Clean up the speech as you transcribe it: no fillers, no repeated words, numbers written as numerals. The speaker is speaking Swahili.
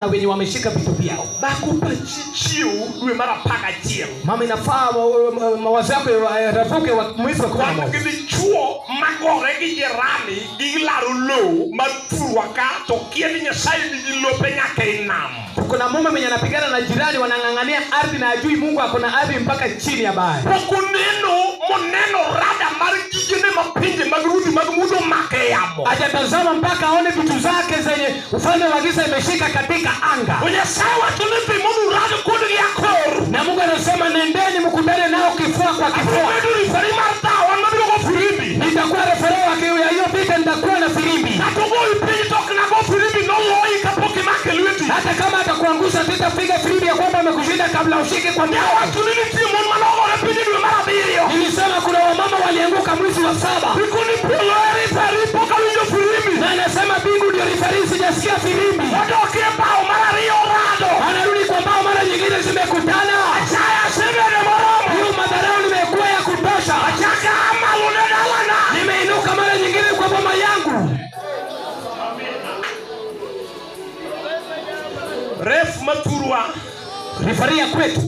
na wenye wameshika vitu vyao. Bakupa chichiu duwe mara paka chiel. Mama inafaa mawazo yako rafuke wa mwezi wa 11. Wakati chuo magore ki jerami gilaru lo matuwaka tokieni nyasai digilo penyake inam. Kuna mume mwenye anapigana na jirani wanang'ang'ania ardhi na ajui Mungu akona ardhi mpaka chini ya bahari. Wakuneno moneno rada mari gigene mapinde magrudi magmudo make yamo. Hajatazama mpaka aone vitu zake zenye ufalme wa giza imeshika katika anga. Unyasawa tulipe mungu rada kodi yako. Na Mungu anasema nendeni mkutane nao kifua kwa kifua. Nitakuwa referee wa kiu ya hiyo vita, nitakuwa na filimbi. Hata kama atakuangusha sitapiga filimbi ya kwamba amekushinda kabla ushike kwa mkono. Nilisema kuna wamama walianguka mwezi wa 7. Na anasema bingu ndio referee, sijasikia filimbi. Anarudi kwa mbao mara nyingine zimekutana. Hiyo madharau nimekuwa ya kutosha. Nimeinuka mara nyingine kwa mama yangu. Ref maturwa referee kwetu.